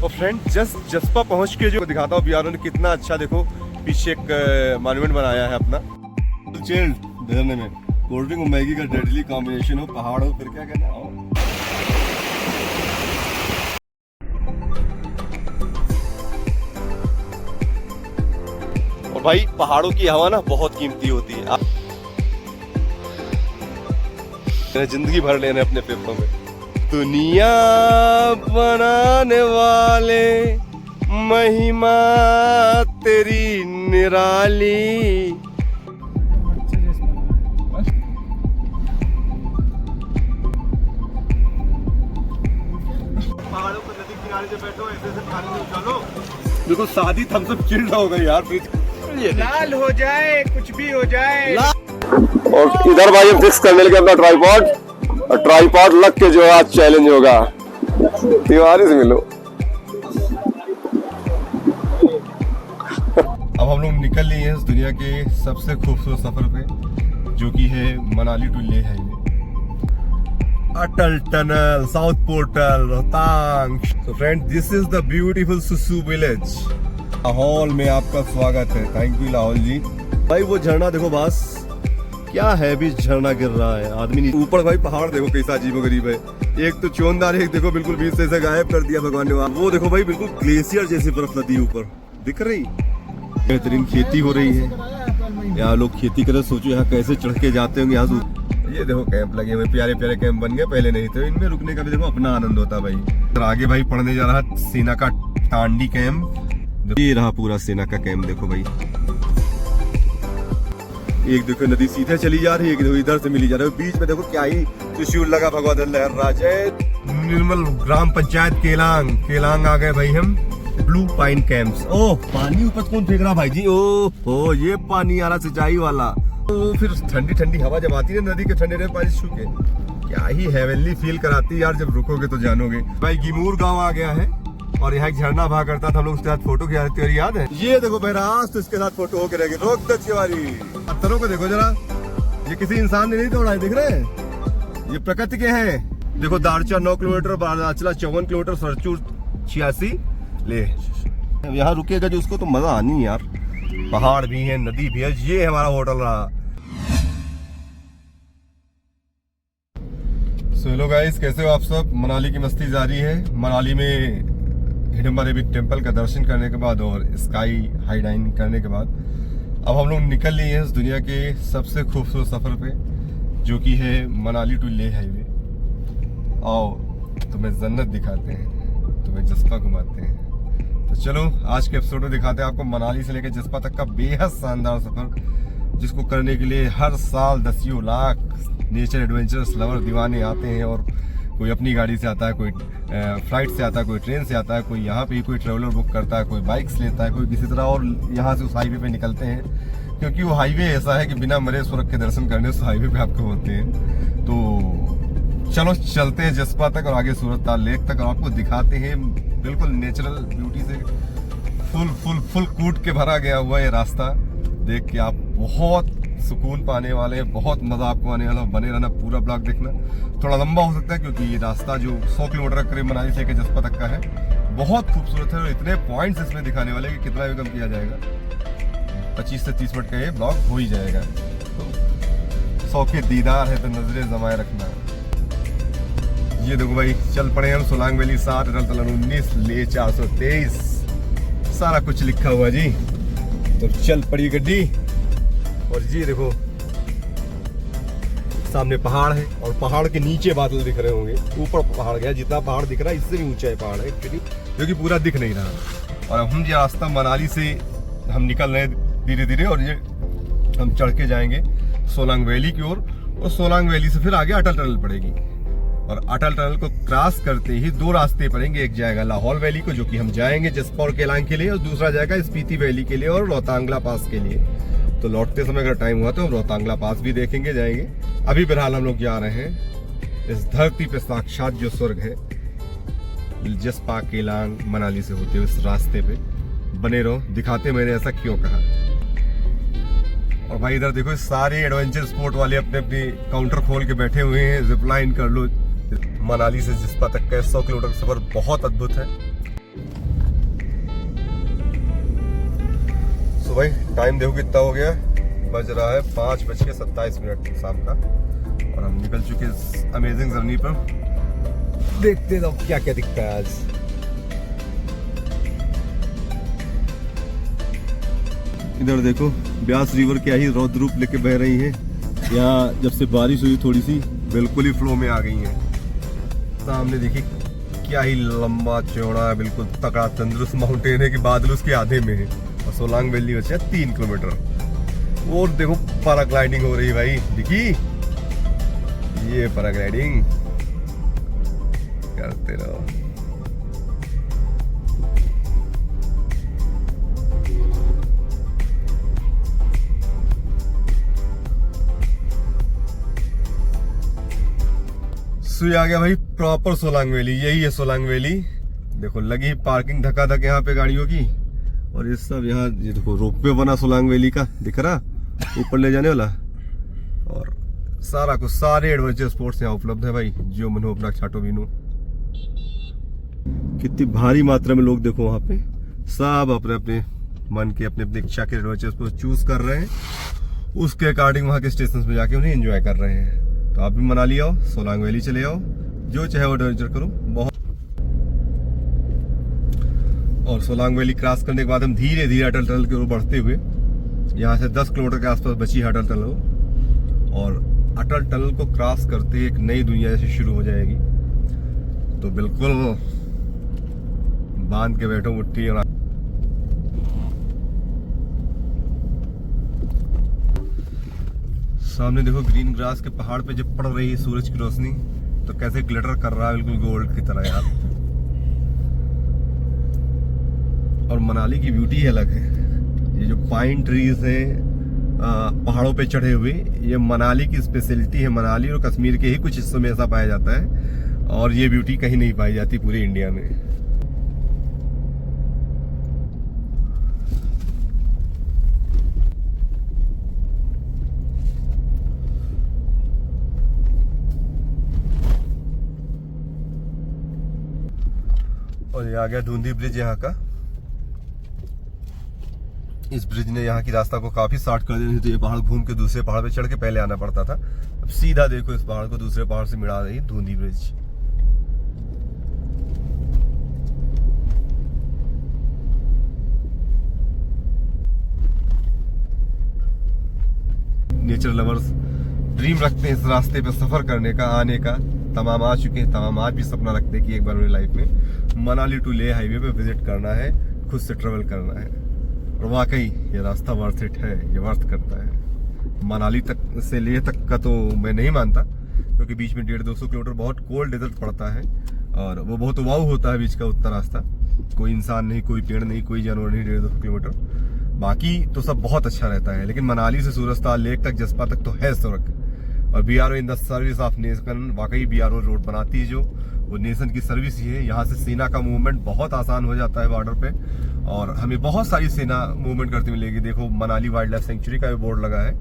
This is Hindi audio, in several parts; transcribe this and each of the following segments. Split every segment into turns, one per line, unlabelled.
तो फ्रेंड जस्ट जस्पा पहुंच के जो दिखाता हूँ बिहार ने कितना अच्छा देखो पीछे एक मॉन्यूमेंट बनाया है अपना चिल्ड झरने में कोल्ड ड्रिंक और मैगी का डेडली कॉम्बिनेशन हो पहाड़ हो फिर क्या कहना हो। और भाई पहाड़ों की हवा ना बहुत कीमती होती है, जिंदगी भर लेने अपने फेफड़ों में। दुनिया बनाने वाले महिमा तेरी निराली। पहाड़ों पर नदी किनारे से बैठो ऐसे से पानी में उछालो, देखो शादी थम्स अप चिल्ड हो गई यार,
लाल हो जाए कुछ भी हो जाए।
और इधर भाई हम फिक्स करने लगे अपना ट्राइपॉड, और ट्राइपॉड लग के जो आज चैलेंज होगा तिवारी से मिलो। अब हम लोग निकल लिए हैं इस दुनिया के सबसे खूबसूरत सफर पे, जो कि है Manali to Leh highway, Atal tunnel, south portal, Rohtang. तो friend this is the beautiful Sissu village. Lahaul में आपका स्वागत है। Thank you Lahaul ji. भाई वो झरना देखो, बस क्या है भी झरना गिर रहा है, आदमी नहीं। ऊपर भाई पहाड़ देखो कैसा अजीब गरीब है, एक तो चोनदार, एक देखो बिल्कुल बीच से गायब कर दिया भगवान ने। वो देखो भाई बिल्कुल ग्लेशियर जैसी बर्फ नदी ऊपर दिख रही। बेहतरीन खेती हो रही है यहाँ, लोग खेती करे। सोचो यहाँ कैसे चढ़ के जाते होंगे यहाँ से। ये देखो कैंप लगे हुए, प्यारे प्यारे कैंप बन गए, पहले नहीं थे। इनमें रुकने का भी देखो अपना आनंद होता भाई। तो आगे भाई पढ़ने जा रहा सेना का टांडी कैंप, ये रहा पूरा सेना का कैंप। देखो भाई एक देखो नदी सीधे चली जा रही है, एक देखो इधर से मिली जा रही है, बीच में देखो क्या ही त्रिशूल लगा भगवान लहर जय निर्मल ग्राम पंचायत केलांग। केलांग आ गए भाई हम। Blue pine camps. ओह पानी ऊपर कौन फेंक रहा भाई जी? ओह ये पानी आ रहा सिंचाई वाला। तो फिर ठंडी ठंडी हवा जब आती है नदी के ठंडे पानी छू के, क्या ही हेवनली फील कराती यार। जब रुकोगे तो जानोगे। भाई गिमूर गाँव आ गया है और यहाँ एक झरना बहा करता था, हम लोग उसके साथ फोटो खिंचाते थे, याद है? ये देखो बहरास, तो इसके साथ फोटो होके रहेगी। रोक दो तिवारी, पत्थरों को देखो जरा, ये किसी इंसान ने नहीं तोड़ा है, दिख रहे हैं? ये प्रकृति के हैं। देखो दारचा 9 किलोमीटर, बाराचला 54 किलोमीटर, सरचूर 86 ले। यहाँ रुकेगा जो उसको तो मजा आनी यार। पहाड़ भी है, नदी भी है। ये हमारा होटल रहा। सो हेलो गाइस, कैसे हो आप सब? मनाली की मस्ती जारी है। मनाली में हिडम्बा देवी टेम्पल का दर्शन करने के बाद और स्काई हाई डाइनिंग करने के बाद अब हम लोग निकल लिए हैं इस दुनिया के सबसे खूबसूरत सफर पे, जो कि है मनाली टू लेह हाईवे। आओ तुम्हें जन्नत दिखाते हैं, तुम्हें जस्पा घुमाते हैं। तो चलो आज के एपिसोड में दिखाते हैं आपको मनाली से लेकर जस्पा तक का बेहद शानदार सफर, जिसको करने के लिए हर साल दसियों लाख नेचर एडवेंचरस लवर दीवाने आते हैं। और कोई अपनी गाड़ी से आता है, कोई फ्लाइट से आता है, कोई ट्रेन से आता है, कोई यहाँ पे ही कोई ट्रेवलर बुक करता है, कोई बाइक्स लेता है, कोई किसी तरह और यहाँ से उस हाईवे पे निकलते हैं, क्योंकि वो हाईवे ऐसा है कि बिना मरे स्वर्ग के दर्शन करने उस हाईवे पे आपको होते हैं। तो चलो चलते हैं जस्पा तक और आगे सूरजताल लेक तक, और आपको दिखाते हैं बिल्कुल नेचुरल ब्यूटी से फुल कूट के भरा गया हुआ ये रास्ता। देख के आप बहुत सुकून पाने वाले हैं, बहुत मजा आपको आने वाला। बने रहना, पूरा ब्लॉग देखना। थोड़ा लंबा हो सकता है क्योंकि ये रास्ता जो 100 किलोमीटर करीब मनाली से लेकर जस्पा तक का है, बहुत खूबसूरत है। और इतने पॉइंट्स इसमें दिखाने वाले कि कितना भी कम किया जाएगा, 25 से 30 मिनट का ये ब्लॉग हो ही जाएगा। तो 100 के दीदार है तो नजरें जमाए रखना। ये देखो भाई चल पड़े हम सोलांग वैली 7 अटल टनल 19 ले 423, सारा कुछ लिखा हुआ जी। तो चल पड़ी गड्डी। और ये देखो सामने पहाड़ है और पहाड़ के नीचे बादल दिख रहे होंगे। ऊपर पहाड़ गया, जितना पहाड़ दिख रहा है इससे भी ऊंचा है पहाड़ है एक्चुअली, जो कि पूरा दिख नहीं रहा। और अब हम ये रास्ता मनाली से हम निकल रहे हैं धीरे धीरे, और ये हम चढ़ के जाएंगे सोलांग वैली की ओर, और सोलांग वैली से फिर आगे अटल टनल पड़ेगी। और अटल टनल को क्रॉस करते ही 2 रास्ते पड़ेंगे, एक जाएगा लाहौल वैली को, जो कि हम जाएंगे जस्पा और केलांग के लिए, और दूसरा जाएगा स्पीति वैली के लिए और रोहतांगला पास के लिए। तो लौटते समय अगर टाइम हुआ तो हम रोहतांगला पास भी देखेंगे, जाएंगे। अभी फिलहाल हम लोग जा रहे हैं इस धरती पे साक्षात जो स्वर्ग है, जस्पा केलांग मनाली से होते हुए इस रास्ते पे। बने रहो, दिखाते मैंने ऐसा क्यों कहा। और भाई इधर देखो सारे एडवेंचर स्पोर्ट वाले अपने अपनी काउंटर खोल के बैठे हुए हैं। जिपलाइन कर लो। मनाली से जस्पा तक का 100 किलोमीटर का सफर बहुत अद्भुत है। सो भाई टाइम देखो कितना हो गया, बज रहा है 5:27 शाम का, और हम निकल चुके इस अमेजिंग जर्नी पर। देखते हैं अब क्या क्या दिखता है आज। इधर देखो ब्यास रिवर क्या ही रौद्र रूप लेके बह रही है। यहाँ जब से बारिश हुई थोड़ी सी बिल्कुल ही फ्लो में आ गई है। सामने देखिए क्या ही लंबा चौड़ा बिल्कुल तगड़ा तंदुरुस्त माउंटेन है कि बादल उसके आधे में है, और सोलांग वैली बचे है 3 किलोमीटर। और देखो पैराग्लाइडिंग हो रही है भाई, दिखी ये पैराग्लाइडिंग करते रहो। सुई आ गया भाई प्रॉपर सोलांग वैली, यही है सोलांग वैली। देखो लगी पार्किंग धक्का धक यहाँ पे गाड़ियों की, और ये सब यहाँ ये देखो रोपवे बना सोलांग वैली का, दिख रहा ऊपर ले जाने वाला। और सारा कुछ सारे एडवेंचर स्पोर्ट्स यहाँ उपलब्ध है भाई, जो मन हो अपना छाटो बीनो। कितनी भारी मात्रा में लोग देखो वहाँ पे सब अपने अपने मन के अपने अपने इच्छा के एडवेंचर स्पोर्ट्स चूज कर रहे हैं, उसके अकॉर्डिंग वहाँ के स्टेशन पे जाके उन्हें एंजॉय कर रहे हैं। तो आप भी मनाली आओ, सोलांग वैली चले आओ, जो चाहे वो एडवेंचर करो बहुत। और सोलांग वैली क्रॉस करने के बाद हम धीरे धीरे अटल टनल की ओर बढ़ते हुए यहाँ से 10 किलोमीटर के आसपास बची है अटल टनल, और अटल टनल को क्रॉस करते एक नई दुनिया जैसे शुरू हो जाएगी। तो बिल्कुल बांध के बैठो मुट्ठी। और सामने देखो ग्रीन ग्रास के पहाड़ पे जब पड़ रही है सूरज की रोशनी, तो कैसे ग्लिटर कर रहा है बिल्कुल गोल्ड की तरह यार। और मनाली की ब्यूटी अलग है। ये जो पाइन ट्रीज हैं पहाड़ों पे चढ़े हुए, ये मनाली की स्पेशलिटी है। मनाली और कश्मीर के ही कुछ हिस्सों में ऐसा पाया जाता है, और ये ब्यूटी कहीं नहीं पाई जाती पूरे इंडिया में। और ये आ गया धुंधी ब्रिज यहाँ का। इस ब्रिज ने यहाँ की रास्ता को काफी शॉर्ट कर दिया, तो ये पहाड़ घूम के दूसरे पहाड़ पे चढ़ के पहले आना पड़ता था। अब सीधा देखो इस पहाड़ को दूसरे पहाड़ से मिला रही Dhundhi bridge. Nature lovers dream रखते हैं इस रास्ते पे सफर करने का, आने का। तमाम आ चुके हैं, तमाम आज भी सपना रखते हैं कि एक बार मेरी लाइफ में मनाली टू लेह हाईवे पे विजिट करना है, खुद से ट्रेवल करना है। और वाकई ये रास्ता वर्थ इट है, ये वर्थ करता है। मनाली तक से लेह तक का तो मैं नहीं मानता, क्योंकि बीच में 150-200 किलोमीटर बहुत कोल्ड डेजर्ट पड़ता है, और वो बहुत वाव होता है बीच का उतना रास्ता। कोई इंसान नहीं, कोई पेड़ नहीं, कोई जानवर नहीं 150 किलोमीटर। बाकी तो सब बहुत अच्छा रहता है, लेकिन मनाली से सूरजताल लेक तक, जसपा तक तो है सड़क। और BRO in the service of nation, वाकई BRO रोड बनाती है जो, वो नेशन की सर्विस ही है। यहाँ से सेना का मूवमेंट बहुत आसान हो जाता है बॉर्डर पे, और हमें बहुत सारी सेना मूवमेंट करती मिलेगी। देखो मनाली वाइल्ड लाइफ सेंचुरी का भी बोर्ड लगा है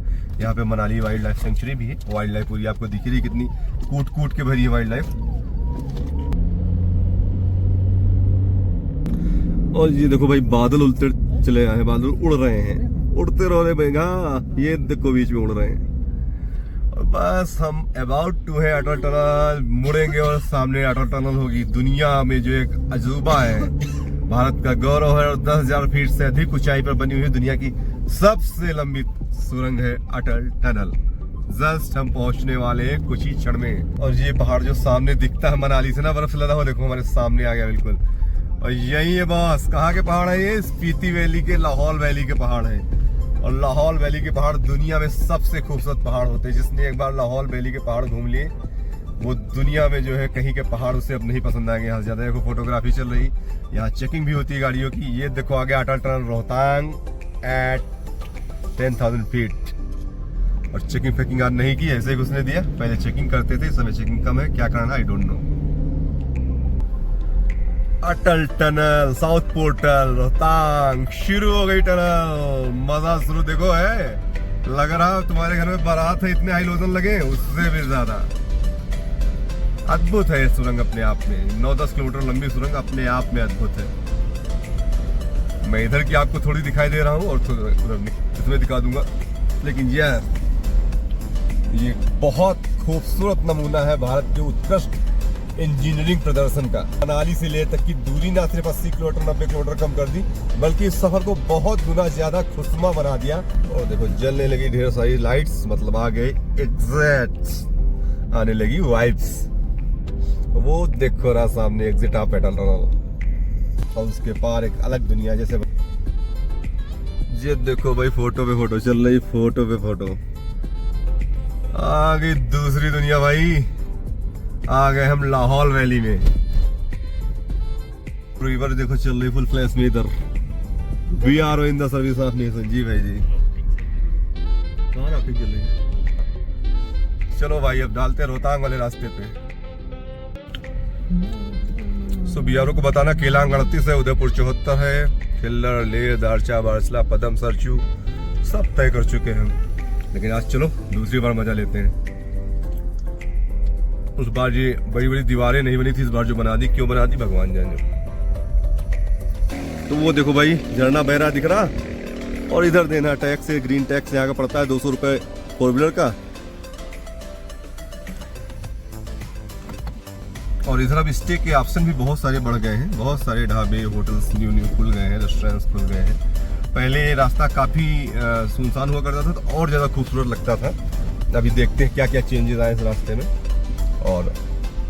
यहाँ पे, मनाली वाइल्ड लाइफ सेंचुरी भी है। वाइल्ड लाइफ पूरी आपको दिख रही कितनी कूट कूट के भरी है वाइल्ड लाइफ। और ये देखो भाई बादल उलते चले आए, बादल उड़ रहे हैं, उड़ते रहो रे बेगा, ये देखो बीच में उड़ रहे हैं। और बस हम अबाउट टू है अटल टनल, मुड़ेंगे और सामने अटल टनल होगी। दुनिया में जो एक अजूबा है, भारत का गौरव है, और 10,000 फीट से अधिक ऊंचाई पर बनी हुई दुनिया की सबसे लंबी सुरंग है अटल टनल। जस्ट हम पहुंचने वाले हैं कुछ ही क्षण में। और ये पहाड़ जो सामने दिखता है मनाली से ना, बर्फ से लदा हुआ, देखो हमारे सामने आ गया बिल्कुल। और यही है बॉस, कहाँ के पहाड़ है ये? स्पीति वैली के, लाहौल वैली के पहाड़ है। और लाहौल वैली के पहाड़ दुनिया में सबसे खूबसूरत पहाड़ होते हैं। जिसने एक बार लाहौल वैली के पहाड़ घूम लिए, वो दुनिया में जो है कहीं के पहाड़ उसे अब नहीं पसंद आएंगे। यहाँ ज्यादा देखो फोटोग्राफी चल रही, यहाँ चेकिंग भी होती है गाड़ियों की। ये देखो आगे अटल टनल रोहतांग एट 10,000 फीट। और चेकिंग फेकिंग आज नहीं की, ऐसे ही घुसने दिया। पहले चेकिंग करते थे, इस समय चेकिंग कम है, क्या करना I don't know. Atal tunnel, south portal, Rohtang, शुरू हो गई टनल। मजा शुरू देखो है, लग रहा तुम्हारे घर में बारात है, इतने हाइलोजन लगे, उससे भी ज्यादा अद्भुत है सुरंग अपने आप में। 9-10 किलोमीटर लंबी सुरंग अपने आप में अद्भुत है। मैं इधर की आपको थोड़ी दिखाई दे रहा हूँ और उधर इसमें दिखा दूंगा। लेकिन ये बहुत खूबसूरत नमूना है भारत के उत्कृष्ट इंजीनियरिंग प्रदर्शन का। मनाली से लेह तक की दूरी ना सिर्फ 80 किलोमीटर 90 किलोमीटर कम कर दी, बल्कि इस सफर को बहुत गुना ज्यादा खुशनुमा बना दिया। और देखो जलने लगी ढेर सारी लाइट्स, मतलब आ गए एग्जैक्ट, आने लगी वाइब्स। वो देखो रहा सामने एग्जिट ऑफ पेट्रोल टनल, और उसके पार एक अलग दुनिया। जैसे ये देखो भाई, फोटो पे फोटो चल रही, फोटो पे फोटो। आ गई दूसरी दुनिया भाई, आ गए हम लाहौल वैली में। रिवर देखो चल रही फुल फ्लैश में इधर। We are in the service of nation. जी भाई जी, कहाँ राफ्टिंग चल रही है? चलो भाई अब डालते हैं रोहतांग वाले रास्ते पे। सो बीआरओ को बताना केलांग 38 है, उदयपुर 74 है, खिल्लर, लेह, दारचा, बारसला, पदम, सरचू सब तय कर चुके हैं। लेकिन आज चलो दूसरी बार मजा लेते हैं। उस बार ये बड़ी बड़ी दीवारें नहीं बनी थी, इस बार जो बना दी, क्यों बना दी भगवान जाने। तो वो देखो भाई झरना बह रहा दिख रहा, और इधर देना टैक्स है, ग्रीन टैक्स यहाँ का पड़ता है 200 रुपए 4 व्हीलर का। और इधर अब स्टे के ऑप्शन भी बहुत सारे बढ़ गए हैं, बहुत सारे ढाबे, होटल्स न्यू खुल गए हैं, रेस्टोरेंट्स खुल गए हैं। पहले रास्ता काफी सुनसान हुआ करता था, तो और ज्यादा खूबसूरत लगता था। अभी देखते हैं क्या क्या चेंजेस आए इस रास्ते में। और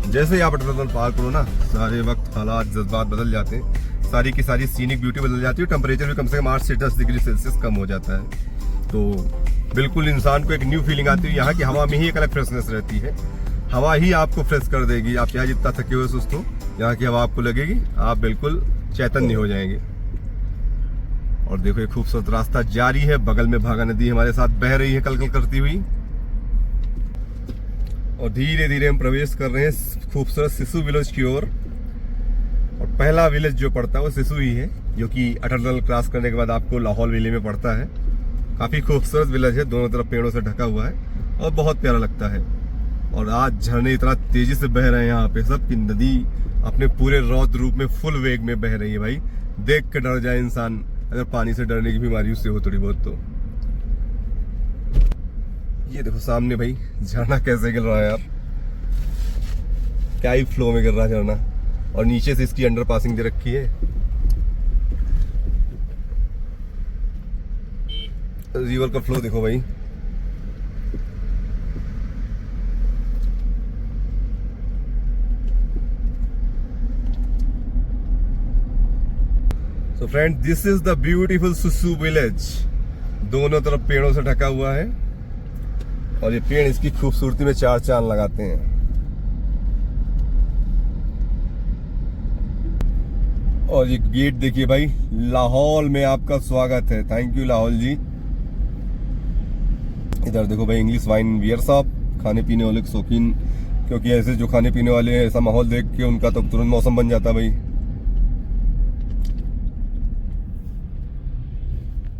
जैसे ही आप अटल टनल पार करो ना, सारे वक्त हालात जज्बात बदल जाते हैं, सारी की सारी सीनिक ब्यूटी बदल जाती है, टेम्परेचर भी कम से कम 8 से 10 डिग्री सेल्सियस कम हो जाता है। तो बिल्कुल इंसान को एक न्यू फीलिंग आती है। यहाँ की हवा में ही एक अलग फ्रेशनेस रहती है, हवा ही आपको फ्रेश कर देगी। आप चाहे जितना थके हुए सुस्त हो, यहाँ की हवा आपको लगेगी, आप बिल्कुल चैतन्य हो जाएंगे। और देखो एक खूबसूरत रास्ता जारी है, बगल में भागा नदी हमारे साथ बह रही है कलकल करती हुई। और धीरे धीरे हम प्रवेश कर रहे हैं खूबसूरत सिसु विलेज की ओर। और पहला विलेज जो पड़ता है वो सिसु ही है, जो कि अटल टनल क्रॉस करने के बाद आपको लाहौल वैली में पड़ता है। काफी खूबसूरत विलेज है, दोनों तरफ पेड़ों से ढका हुआ है और बहुत प्यारा लगता है। और आज झरने इतना तेजी से बह रहे हैं यहाँ पे सब कि नदी अपने पूरे रौद्र रूप में फुल वेग में बह रही है भाई। देख के डर जाए इंसान, अगर पानी से डरने की बीमारी उससे हो थोड़ी बहुत। तो ये देखो सामने भाई झरना कैसे गिर रहा है यार, क्या ही फ्लो में गिर रहा है झरना। और नीचे से इसकी अंडर पासिंग दे रखी है। रिवर का फ्लो देखो भाई, so friend this is the beautiful Sissu village. दोनों तरफ पेड़ों से ढका हुआ है, और ये पेड़ इसकी खूबसूरती में चार चांद लगाते हैं। और ये गेट देखिए भाई, लाहौल में आपका स्वागत है। थैंक यू लाहौल जी। इधर देखो भाई इंग्लिश वाइन बियर शॉप, खाने पीने वाले शौकीन, क्योंकि ऐसे जो खाने पीने वाले ऐसा माहौल देख के उनका तो तुरंत मौसम बन जाता भाई।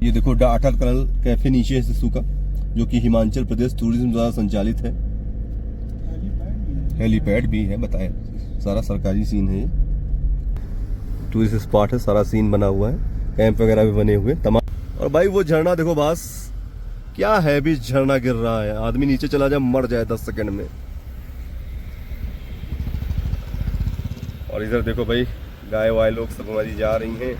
ये देखो द अटल टनल कैफे नीचे है सिसु का, जो कि हिमाचल प्रदेश टूरिज्म द्वारा संचालित है। हेलीपैड भी है, बताया सारा सरकारी सीन है। टूरिस्ट स्पॉट है, सारा सीन बना हुआ है, कैंप वगैरह भी बने हुए तमाम। और भाई वो झरना देखो बस, क्या है भी झरना गिर रहा है, आदमी नीचे चला जाए मर जाए 10 सेकंड में। और इधर देखो भाई गाय वाय लोग सब हमारी जा रही हैं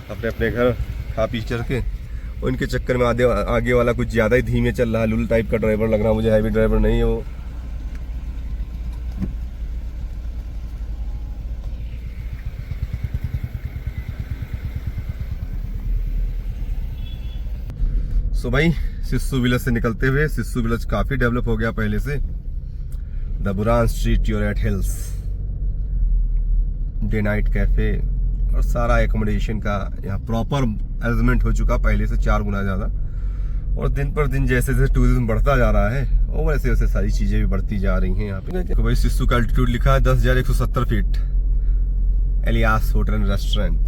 अपने अपने घर खा पी चल के। और इनके चक्कर में आगे वाला कुछ ज्यादा ही धीमे चल रहा है, लुल टाइप का ड्राइवर लग रहा है मुझे, हैवी ड्राइवर नहीं है वो। सो भाई सिसु विलेज से निकलते हुए, सिसु विलेज काफी डेवलप हो गया पहले से। The Buran street your at hills, day night cafe और सारा एकोमोडेशन का यहाँ प्रॉपर अरेंजमेंट हो चुका पहले से 4 गुना ज्यादा। और दिन पर दिन जैसे जैसे टूरिज्म बढ़ता जा रहा है और वैसे वैसे सारी चीजें भी बढ़ती जा रही हैं यहाँ पे। देखो भाई सिसु का अल्टीट्यूड लिखा है 10,170 feet. Elias hotel and restaurant,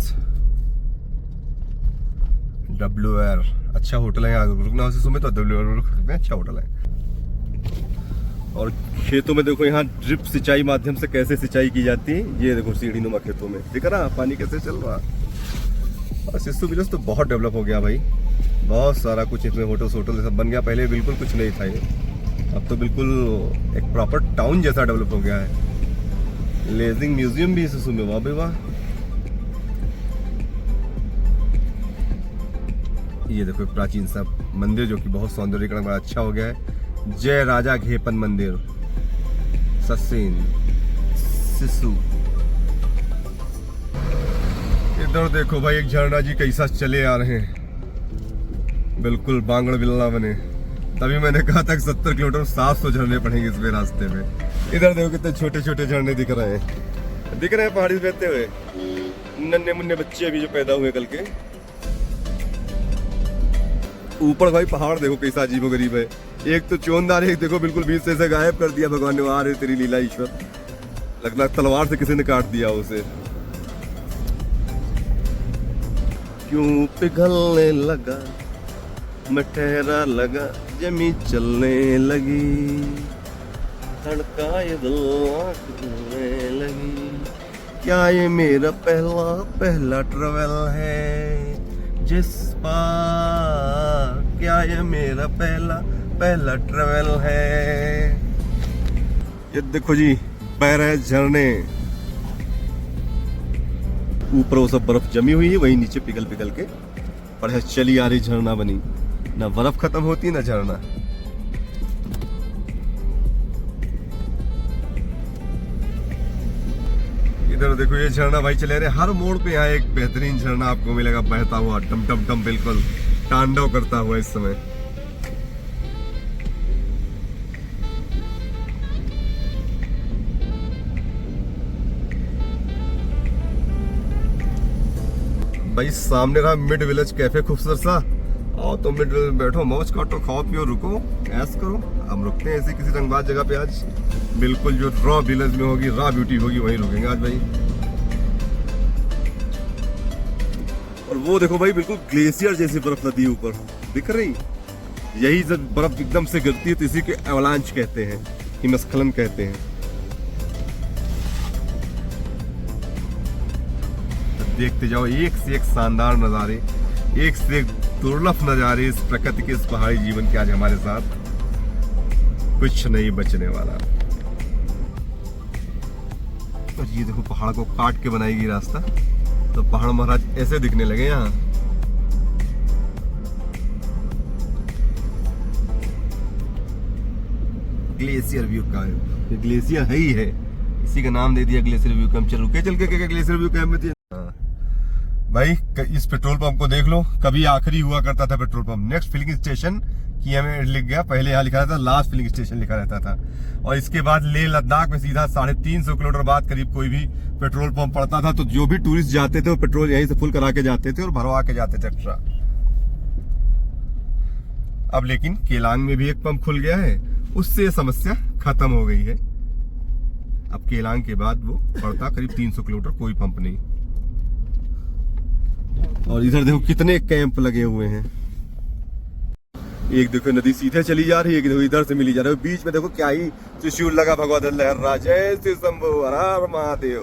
WR अच्छा होटल है, यहाँ रुकना हो सिसु में तो WR रुक सकते हैं, अच्छा होटल है। और खेतों में देखो यहाँ ड्रिप सिंचाई माध्यम से कैसे सिंचाई की जाती है। ये देखो सीढ़ी नुमा खेतों में दिख रहा पानी कैसे चल रहा। और सिस्सू विलेज तो बहुत डेवलप हो गया भाई, बहुत सारा कुछ इसमें होटल सब बन गया। पहले बिल्कुल कुछ नहीं था ये, अब तो बिल्कुल एक प्रॉपर टाउन जैसा डेवलप हो गया है। लेजिंग म्यूजियम भी सिस्सू में, वाह भाई वाह। ये देखो प्राचीन सा मंदिर जो कि बहुत सौंदर्यीकरण बड़ा अच्छा हो गया है। जय राजा घेपन मंदिर, ससेन, सिस्सू। इधर देखो भाई एक झरना जी कैसा चले आ रहे हैं, बिल्कुल बांगड़ बिल्ला बने। तभी मैंने कहा था 70 किलोमीटर 700 झरने पड़ेंगे इसमें रास्ते में। इधर देखो कितने छोटे छोटे झरने दिख रहे हैं पहाड़ी से बहते हुए। नन्हे मुन्ने बच्चे अभी जो पैदा हुए कल के। ऊपर भाई पहाड़ देखो कैसा अजीबोगरीब है। एक तो चोंदार, एक देखो बिल्कुल बीच से गायब कर दिया भगवान ने। आ रहे तेरी लीला ईश्वर, लगता तलवार से किसी ने काट दिया उसे। क्यों पिघलने लगा, मैं ठहरा लगा, जमी चलने लगी, धड़काए दिल आंखने लगी। क्या ये मेरा पहला ट्रेवल है जिस पार, क्या ये मेरा पहला ट्रेवल है। ये देखो जी बह रहे झरने, ऊपर वो सब बर्फ जमी हुई है, वही नीचे पिघल के और है चली आ रही झरना बनी। ना बर्फ खत्म होती ना झरना। इधर देखो ये झरना भाई चले रहे, हर मोड़ पे यहाँ एक बेहतरीन झरना आपको मिलेगा बहता हुआ, टम टम टम, बिल्कुल तांडव करता हुआ इस समय। भाई सामने रहा मिड विलेज कैफे खूबसूरत सा। आओ तो मिड विलेज बैठो, मौज काटो, खाओ पियो, रुको, ऐस करो। हम रुकते हैं ऐसे किसी रंगबाज जगह पे आज, बिल्कुल जो रॉ विलेज में होगी, रॉ ब्यूटी होगी, वहीं रुकेंगे आज भाई। और वो देखो भाई बिल्कुल ग्लेशियर जैसी बर्फ नदी ऊपर दिख रही। यही जब बर्फ एकदम से गिरती है तो इसी के एवलांच कहते हैं, हिमस्खलन कहते हैं। देखते जाओ एक से एक शानदार नजारे, एक से एक दुर्लभ नजारे इस प्रकृति के, इस पहाड़ी जीवन के। आज हमारे साथ कुछ नहीं बचने वाला। और ये देखो पहाड़ को काट के बनाई गई रास्ता, तो पहाड़ महाराज ऐसे दिखने लगे यहाँ। ग्लेशियर व्यू का है, ग्लेशियर है ही है, इसी का नाम दे दिया ग्लेशियर व्यू कैंप। चल के ग्लेशियर व्यू कैंप में भाई इस पेट्रोल पंप को देख लो, कभी आखिरी हुआ करता था petrol pump. Next filling station की हमें लिख गया, पहले यहाँ लिखा रहता था लास्ट फिलिंग स्टेशन लिखा रहता था। और इसके बाद लेह लद्दाख में सीधा 350 किलोमीटर बाद करीब कोई भी पेट्रोल पंप पड़ता था, तो जो भी टूरिस्ट जाते थे वो पेट्रोल यहीं से फुल करा के जाते थे और भरवा के जाते थे एक्स्ट्रा। अब लेकिन केलांग में भी एक पंप खुल गया है, उससे समस्या खत्म हो गई है। अब केलांग के बाद वो पड़ता करीब 300 किलोमीटर, कोई पंप नहीं। और इधर देखो कितने कैंप लगे हुए हैं। एक देखो नदी सीधे चली जा रही है, एक देखो इधर से मिली जा रही है। बीच में देखो क्या ही त्रिशूल लगा, भगवत लहर जय श्री शंभु हर हर महादेव।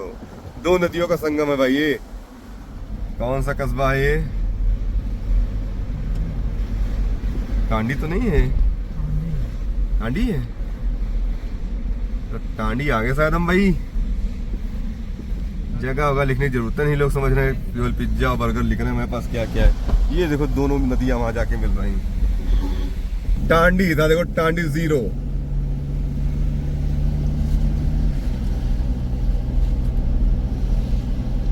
दो नदियों का संगम है भाई ये। कौन सा कस्बा है ये? टांडी तो नहीं है? टांडी है तो टांडी आगे शायद हम भाई। जगह होगा लिखने की जरूरत नहीं, लोग समझ रहे हैं केवल पिज्जा और बर्गर लिख रहे हैं। मेरे पास क्या क्या है। ये देखो दोनों नदियां वहां जाके मिल रही हैं। टांडी था देखो, टांडी 0।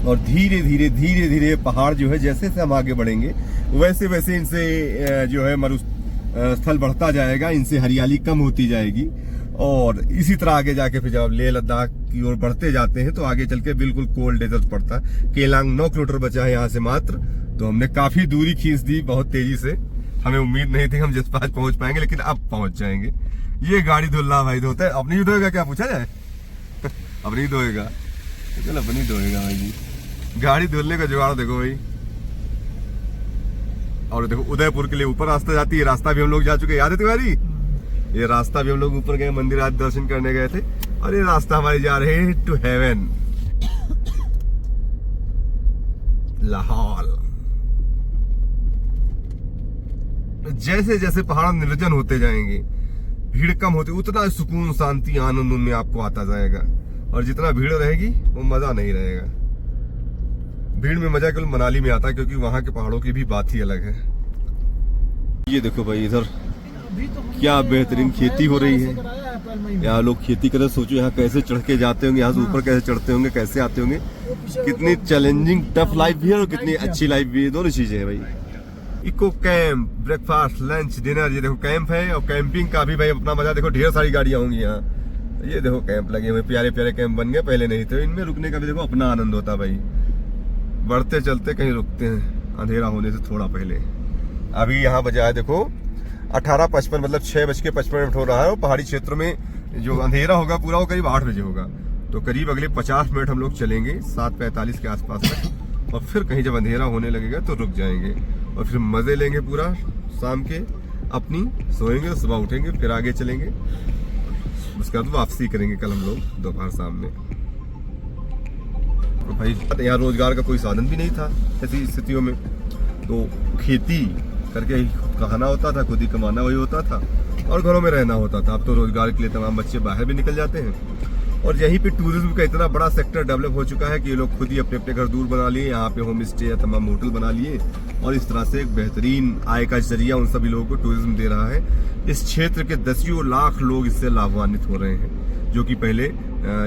और धीरे धीरे पहाड़ जो है, जैसे से हम आगे बढ़ेंगे वैसे वैसे इनसे जो है मरुस्थल बढ़ता जाएगा, इनसे हरियाली कम होती जाएगी। और इसी तरह आगे जाके फिर जब लेह लद्दाख की ओर बढ़ते जाते हैं तो आगे चल के बिल्कुल कोल्ड डेजर्ट पड़ता है। केलांग 9 किलोमीटर बचा है यहाँ से मात्र, तो हमने काफी दूरी खींच दी बहुत तेजी से। हमें उम्मीद नहीं थी हम जिस पास पहुंच पाएंगे, लेकिन अब पहुंच जाएंगे। ये गाड़ी धुल्ला भाई धोता है, अपनी ही धोएगा क्या पूछा जाए? अपनी ही धोएगा, चल अपनी ही धोएगा भाई जी। गाड़ी धुलने का जुगाड़ देखो भाई। और देखो उदयपुर के लिए ऊपर रास्ता जाती है, रास्ता भी हम लोग जा चुके, याद है तुम्हारी? ये रास्ता भी हम लोग ऊपर गए, मंदिर आज दर्शन करने गए थे। और ये रास्ता हमारे जा रहे हैं टू हेवन, लाहौल। जैसे जैसे पहाड़ निर्जन होते जाएंगे, भीड़ कम होती, उतना सुकून शांति आनंद उनमें आपको आता जाएगा। और जितना भीड़ रहेगी वो मजा नहीं रहेगा। भीड़ में मजा केवल मनाली में आता है, क्योंकि वहां के पहाड़ों की भी बात ही अलग है। ये देखो भाई, इधर क्या बेहतरीन खेती हो रही है। यहाँ लोग खेती करते, सोचो यहाँ कैसे चढ़ के जाते होंगे, यहाँ से ऊपर कैसे चढ़ते होंगे, कैसे आते होंगे। कितनी चैलेंजिंग टफ लाइफ भी है और कितनी अच्छी लाइफ भी है, दोनों चीजें हैं भाई। Eco camp, breakfast, lunch, dinner, ये देखो कैंप है। और कैंपिंग का भी भाई अपना मजा देखो, ढेर सारी गाड़ियां होंगी यहाँ। ये देखो कैंप लगे हुए, प्यारे प्यारे कैंप बन गए, पहले नहीं थे। इनमें रुकने का भी देखो अपना आनंद होता भाई। बढ़ते चलते कहीं रुकते हैं अंधेरा होने से थोड़ा पहले। अभी यहाँ बजा है देखो 18:55, मतलब 6:55 हो रहा है। और पहाड़ी क्षेत्रों में जो अंधेरा होगा पूरा वो करीब 8 बजे होगा। तो करीब अगले 50 मिनट हम लोग चलेंगे 7:45 के आसपास तक। और फिर कहीं जब अंधेरा होने लगेगा तो रुक जाएंगे और फिर मजे लेंगे पूरा शाम के अपनी, सोएंगे, सुबह उठेंगे, फिर आगे चलेंगे। उसके बाद वापसी करेंगे कल हम लोग दोपहर शाम में। तो भाई यहाँ रोजगार का कोई साधन भी नहीं था ऐसी स्थितियों में, तो खेती करके ही खाना होता था, खुद ही कमाना वही होता था और घरों में रहना होता था। अब तो रोजगार के लिए तमाम बच्चे बाहर भी निकल जाते हैं। और यहीं पे टूरिज्म का इतना बड़ा सेक्टर डेवलप हो चुका है कि ये लोग खुद ही अपने अपने घर दूर बना लिए, यहाँ पे होम स्टे या तमाम होटल बना लिए और इस तरह से एक बेहतरीन आय का जरिया उन सभी लोगों को टूरिज्म दे रहा है। इस क्षेत्र के 10 लाख लोग इससे लाभान्वित हो रहे हैं, जो कि पहले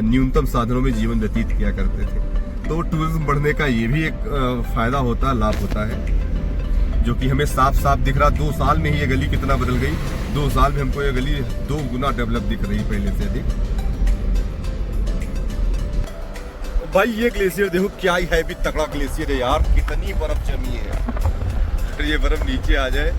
न्यूनतम साधनों में जीवन व्यतीत किया करते थे। तो टूरिज्म बढ़ने का ये भी एक फायदा होता है, लाभ होता है, जो कि हमें साफ साफ दिख रहा। 2 साल में ही ये गली कितना बदल गई। 2 साल में हमको ये गली 2 गुना डेवलप दिख रही पहले से अधिक। भाई ये ग्लेशियर देखो क्या ही हैवी तगड़ा ग्लेशियर है यार, कितनी बर्फ जमी है। अगर ये बर्फ नीचे आ जाए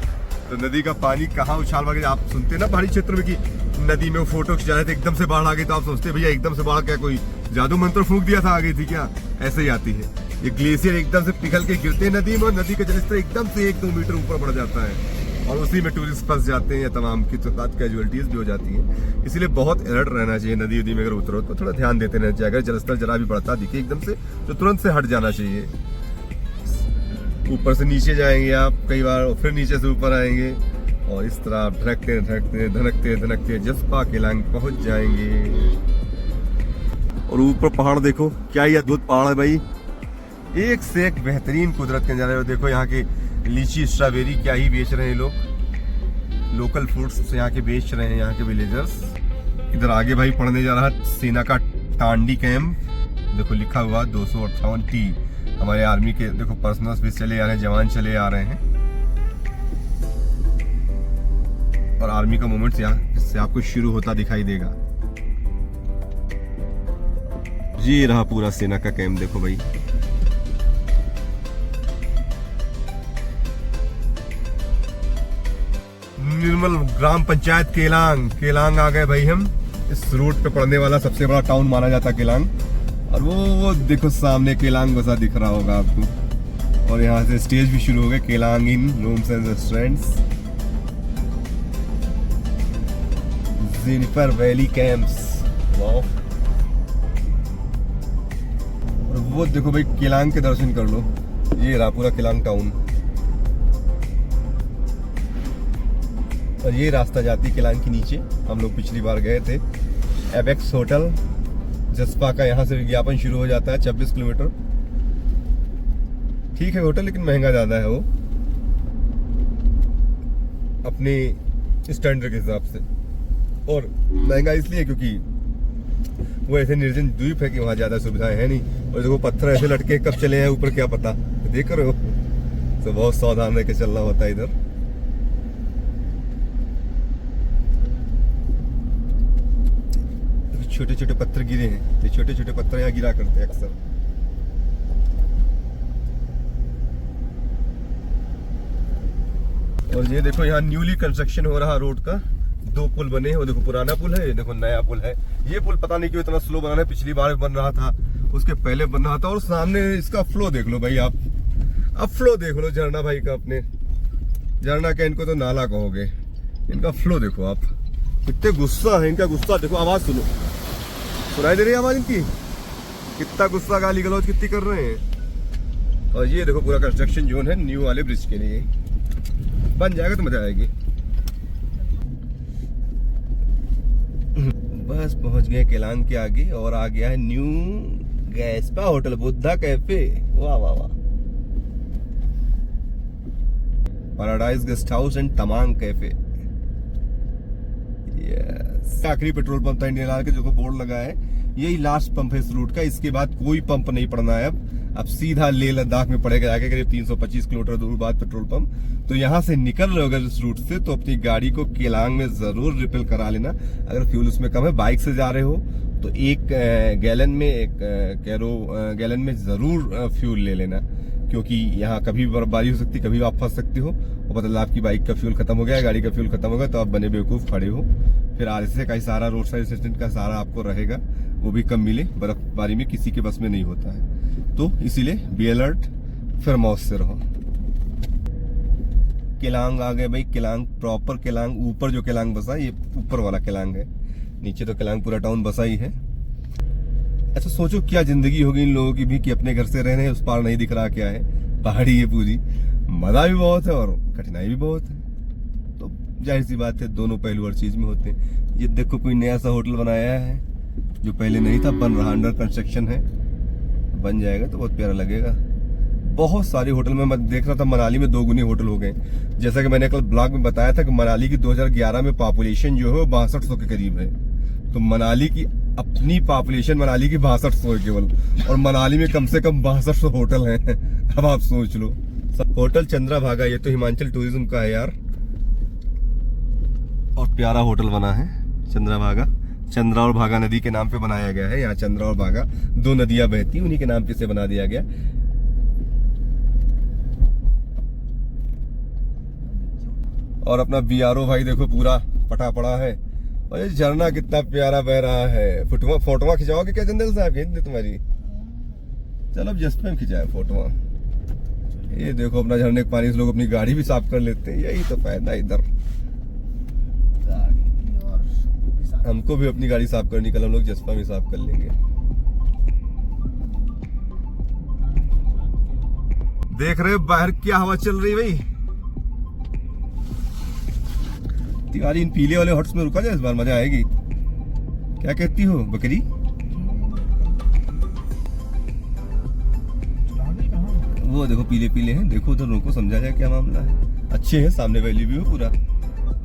तो नदी का पानी कहाँ उछाल भागे। आप सुनते हैं ना पहाड़ी क्षेत्र में कि नदी में फोटो खिंचा रहे थे, एकदम से बाढ़ आ गई, तो आप सोचते भैया एकदम से बाढ़ क्या, कोई जादू मंत्र फूंक दिया था आ गई थी क्या? ऐसे ही आती है। ये ग्लेशियर एकदम से पिघल के गिरते हैं नदी में और नदी का जलस्तर एकदम से 1-2 मीटर ऊपर बढ़ जाता है और उसी में टूरिस्ट फंस जाते हैं या तमाम की साथ कैजुअलिटीज भी हो जाती हैं। इसीलिए बहुत अलर्ट रहना चाहिए। नदी उदी में अगर उतरो तो थोड़ा ध्यान देते रहना चाहिए। अगर जलस्तर जरा भी बढ़ता दिखे एकदम से तो तुरंत से हट जाना चाहिए। ऊपर से नीचे जाएंगे आप कई बार और फिर नीचे से ऊपर आएंगे और इस तरह ढकते ढकते धनकते धनकते जस्पा केलांग पहुंच जाएंगे। और ऊपर पहाड़ देखो क्या ही अद्भुत पहाड़ है भाई, एक से एक बेहतरीन कुदरत के नजारे। देखो यहाँ के लीची, स्ट्रॉबेरी क्या ही बेच रहे हैं लोग, लोकल फ्रूट्स यहाँ के बेच रहे हैं यहाँ के विलेजर्स। इधर आगे भाई पढ़ने जा रहा है सेना का टांडी कैंप, देखो लिखा हुआ 258T। हमारे आर्मी के देखो पर्सनल्स भी चले आ रहे हैं, जवान चले आ रहे हैं। और आर्मी का मूवमेंट इससे आपको शुरू होता दिखाई देगा। ये रहा पूरा सेना का कैंप देखो भाई। निर्मल ग्राम पंचायत केलांग आ गए भाई हम। इस रूट पे पड़ने वाला सबसे बड़ा टाउन माना जाता है केलांग। और वो देखो सामने केलांग बसा दिख रहा होगा आपको। और यहाँ से स्टेज भी शुरू हो गए, Keylong inn rooms and restaurants, juniper valley camps. Wow. और वो देखो भाई केलांग के दर्शन कर लो, ये रहा पूरा केलांग टाउन। और ये रास्ता जाती केलांग के नीचे, हम लोग पिछली बार गए थे। एबेक्स होटल जस्पा का, यहाँ से विज्ञापन शुरू हो जाता है 26 किलोमीटर। ठीक है होटल, लेकिन महंगा ज्यादा है वो अपने स्टैंडर्ड के हिसाब से। और महंगा इसलिए क्योंकि वो ऐसे निर्जन द्वीप है कि वहाँ ज्यादा सुविधाएं है नहीं। और देखो पत्थर ऐसे लटके कब चले हैं ऊपर क्या पता, देख रहे हो। तो बहुत सावधान रह के चलना होता है इधर। छोटे छोटे पत्थर गिरे हैं, ये छोटे छोटे पत्थर यहाँ गिरा करते हैं अक्सर। और ये देखो यहाँ न्यूली कंस्ट्रक्शन हो रहा रोड का, 2 पुल बने हैं। वो देखो पुराना पुल है, ये देखो नया पुल है। ये पुल पता नहीं क्यों इतना स्लो बना है, पिछली बार बन रहा था, उसके पहले बन रहा था। और सामने इसका फ्लो देख लो भाई आप, अब फ्लो देख लो झरना भाई का। अपने झरना का इनको तो नाला कहोगे, इनका फ्लो देखो आप, कितने गुस्सा है इनका। गुस्सा देखो, आवाज सुनो, सुनाई दे रही है आवाज इनकी, कितना गुस्सा, गाली गलौज कितनी कर रहे हैं। और ये देखो पूरा कंस्ट्रक्शन जोन है न्यू वाले ब्रिज के लिए। बन जाएगा तो मजा आएगी। बस पहुंच गए केलांग के आगे और आ गया है न्यू गैस्पा होटल बुद्धा कैफे। वाह वाह वाह। Paradise guest house and Tamang cafe. Yes, आखिरी पेट्रोल पंप था इंडियन ऑयल के जो बोर्ड लगा है, यही लास्ट पंप है इस रूट का। इसके बाद कोई पंप नहीं पड़ना है अब सीधा लेह लद्दाख में पड़ेगा आगे करीब 325 किलोमीटर दूर बाद पेट्रोल पंप। तो यहाँ से निकल रहे हो अगर इस रूट से तो अपनी गाड़ी को केलांग में जरूर रिफिल करा लेना। अगर फ्यूल उसमें कम है, बाइक से जा रहे हो तो एक गैलन में एक कैरो गैलन में जरूर फ्यूल ले लेना, क्योंकि यहाँ कभी भी बर्फबारी हो सकती, कभी आप फंस सकते हो और मतलब आपकी बाइक का फ्यूल खत्म हो गया, गाड़ी का फ्यूल खत्म हो गया तो आप बने बेवकूफ खड़े हो। फिर आरएसए का सहारा, रोड साइड असिस्टेंट का सहारा आपको रहेगा, वो भी कम मिले, बर्फबारी में किसी के बस में नहीं होता है। तो इसीलिए बी अलर्ट, फिर मौज से रहो। केलांग आ गए भाई, केलांग प्रॉपर केलांग, ऊपर जो केलांग बसा ये ऊपर वाला केलांग है, नीचे तो केलांग पूरा टाउन बसा ही है। अच्छा सोचो क्या जिंदगी होगी इन लोगों की भी कि अपने घर से रह रहे हैं, उस पार नहीं दिख रहा क्या है, पहाड़ी है पूरी, मजा भी बहुत है और कठिनाई भी बहुत है। तो जाहिर सी बात है दोनों पहलू हर चीज में होते हैं। ये देखो कोई नया सा होटल बनाया है जो पहले नहीं था, बन रहा, अंडर कंस्ट्रक्शन है, बन जाएगा तो बहुत प्यारा लगेगा। बहुत सारे होटल में मैं देख रहा था, मनाली में 2 गुने होटल हो गए। जैसा कि मैंने कल ब्लॉग में बताया था कि मनाली की 2011 में पॉपुलेशन जो है वो 6200 के करीब है। तो मनाली की अपनी पॉपुलेशन मनाली की 6200 है केवल, और मनाली में कम से कम 6200 होटल हैं। अब आप सोच लो। होटल चंद्रभागा, ये तो हिमाचल टूरिज्म का है यार, और प्यारा होटल बना है चंद्रभागा। चंद्रा और भागा नदी के नाम पे बनाया गया है। यहाँ चंद्रा और भागा 2 नदियां बहती, उन्हीं के नाम पे से बना दिया गया। और अपना बीआरओ भाई देखो पूरा पटा पड़ा है, और ये झरना कितना प्यारा बह रहा है। फोटोवा खिंचाओगे क्या चंदन साहब? खींच दे तुम्हारी, चलो अब जस्ट में खिंचाए फोटोवा। ये देखो अपना झरने के पानी से लोग अपनी गाड़ी भी साफ कर लेते हैं, यही तो फायदा इधर। हमको भी अपनी गाड़ी साफ करनी, कल हम लोग जसपा में साफ कर लेंगे। देख रहे हो बाहर क्या हवा चल रही है भाई। तिवारी इन पीले वाले हॉट्स में रुका जाए, इस बार मजा आएगी। क्या कहती हो बकरी? वो देखो पीले पीले हैं, देखो उधर रोको, समझा जाए क्या मामला है। अच्छे हैं, सामने वैली भी हो, पूरा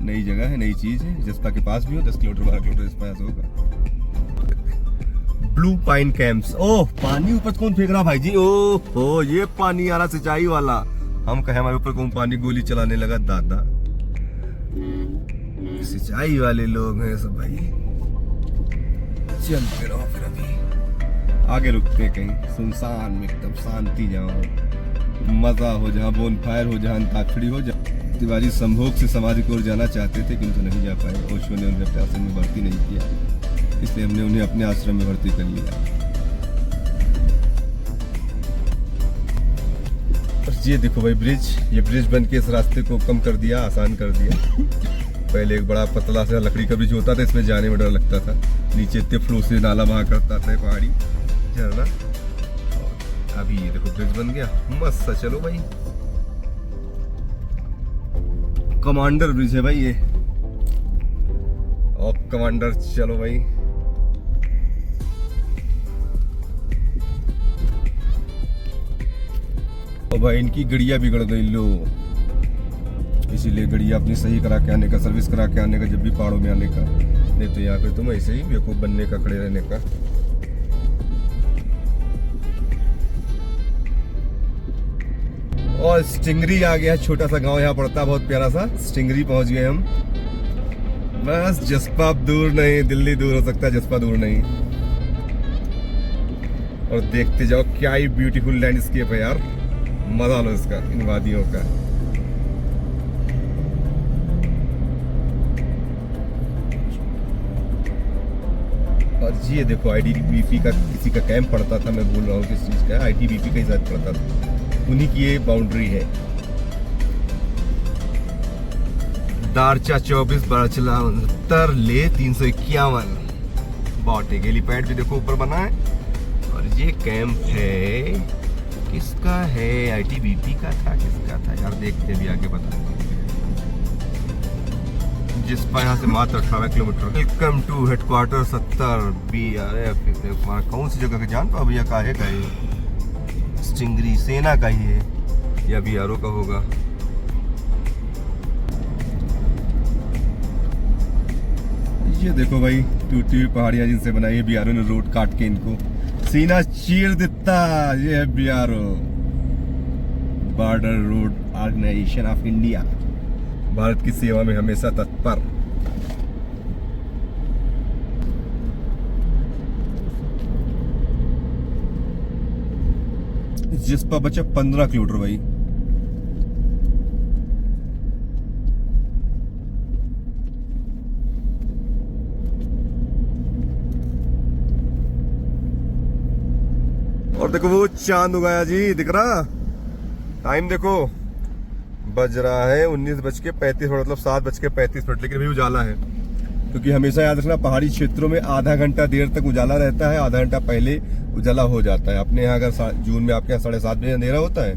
नई जगह है, नई चीज है। जसपा के पास भी हो, 10 किलोमीटर 12 किलोमीटर जसपा से होगा। Blue pine camps. ओह पानी ऊपर कौन फेंक रहा भाई जी? ओह ये पानी आ रहा सिंचाई वाला। हम कहे हमारे ऊपर कौन पानी गोली चलाने लगा दादा। सिंचाई वाले लोग हैं सब भाई। चलते रहो फिर, अभी आगे रुकते कहीं सुनसान में, एकदम शांति, जहाँ मजा हो, जहाँ बोन फायर हो, जहाँ अंताक्षरी हो। तिवारी संभोग से समाधि की ओर जाना चाहते थे किंतु नहीं जा पाए। ओशो ने उन्हें अपने आश्रम में भर्ती नहीं किया, इसलिए हमने उन्हें अपने आश्रम में भर्ती कर लिया। ये देखो भाई ब्रिज, ये ब्रिज बन के इस रास्ते को कम कर दिया, आसान कर दिया। पहले एक बड़ा पतला सा लकड़ी का ब्रिज होता था, इसमें जाने में डर लगता था, नीचे इतने फ्लो से नाला बहा करता था पहाड़ी झरना। अभी ये देखो ब्रिज बन गया मस्त सा। चलो भाई, कमांडर ब्रिज है भाई ये, और कमांडर। चलो भाई और भाई इनकी गड़िया बिगड़ गई लो, इसीलिए गड़िया अपनी सही करा के आने का, सर्विस करा के आने का जब भी पहाड़ों में आने का। नहीं तो यहाँ पे तुम ऐसे ही बेवकूफ बनने का, खड़े रहने का। और स्टिंगरी आ गया, छोटा सा गांव यहाँ पड़ता है, बहुत प्यारा सा। स्टिंगरी पहुंच गए हम। बस जसपा दूर नहीं, दिल्ली दूर हो सकता है, जसपा दूर नहीं। और देखते जाओ क्या ही ब्यूटीफुल लैंडस्केप है यार, मजा लो इसका, इन वादियों का। और ये देखो आईटीबीपी का किसी का कैंप पड़ता था, मैं भूल रहा हूँ किस चीज का, आईटीबीपी का ही साथ पड़ता था, उन्हीं की ये बाउंड्री है। दारचा 24 बड़चला 69 ले 351 बॉटे। हेलीपैड भी देखो ऊपर बना है। और ये कैंप है किसका है? आईटीबीपी का था, किसका था यार? देखते भी आगे बताएंगे। जिसपा यहाँ से मात्र 18 किलोमीटर। Welcome to headquarter 70 BRF। हमारा कौन सी जगह का जान पाओ भैया, काहे का है? स्टिंगरी सेना का ही है या BRO का होगा। ये देखो भाई टूटी हुई पहाड़ियाँ जिनसे बनाई है BRO ने, रोड काट के इनको सीना चीर देता। ये है BRO, border road organisation of India, Bharat की सेवा में हमेशा तत्पर। जिसपा बचा 15 किलोमीटर भाई। और देखो वो चांद उगाया जी, दिख रहा? टाइम देखो, बज रहा है 19:35, मतलब 7:35, लेकिन अभी उजाला है। क्योंकि हमेशा याद रखना, पहाड़ी क्षेत्रों में आधा घंटा देर तक उजाला रहता है, आधा घंटा पहले उजाला हो जाता है। अपने यहाँ अगर जून में आपके यहाँ 7:30 बजे अंधेरा होता है।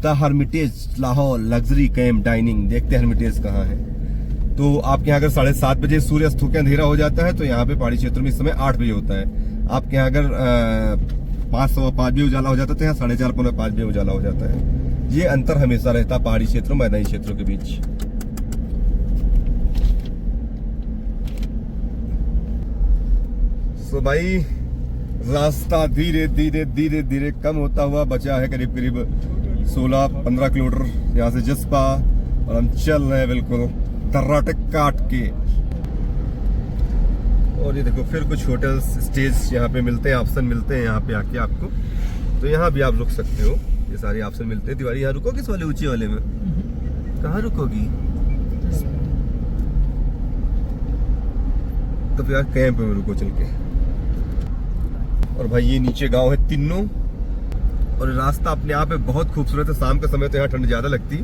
The Hermitage Lahore luxury camp dining, देखते हैं हर्मिटेज कहाँ है। तो आपके यहाँ अगर 7:30 बजे सूर्य अस्त होकर अंधेरा हो जाता है, तो यहाँ पे पहाड़ी क्षेत्रों में इस समय 8 बजे होता है। आपके यहाँ अगर 5:15 बजे उजाला हो जाता है, तो यहाँ 4:30 पौने 5 बजे उजाला हो जाता है। ये अंतर हमेशा रहता है पहाड़ी क्षेत्रों मैदानी क्षेत्रों के बीच। सो भाई रास्ता धीरे धीरे कम होता हुआ बचा है, करीब 16-15 किलोमीटर यहाँ से जसपा, और हम चल रहे हैं बिल्कुल तर्राटे काट के। और ये देखो फिर कुछ होटल्स स्टेज यहाँ पे मिलते हैं, ऑप्शन मिलते हैं यहाँ पे आके आपको, तो यहाँ भी आप रुक सकते हो। ये सारे ऑप्शन मिलते हैं। दिवाली यहाँ रुकोगी, इस वाले ऊंचे वाले में कहाँ रुकोगी? तो फिर कैंप में रुको चल के। और भाई ये नीचे गांव है तिन्नो, और रास्ता अपने आप में बहुत खूबसूरत है। शाम के समय तो यहाँ ठंड ज्यादा लगती,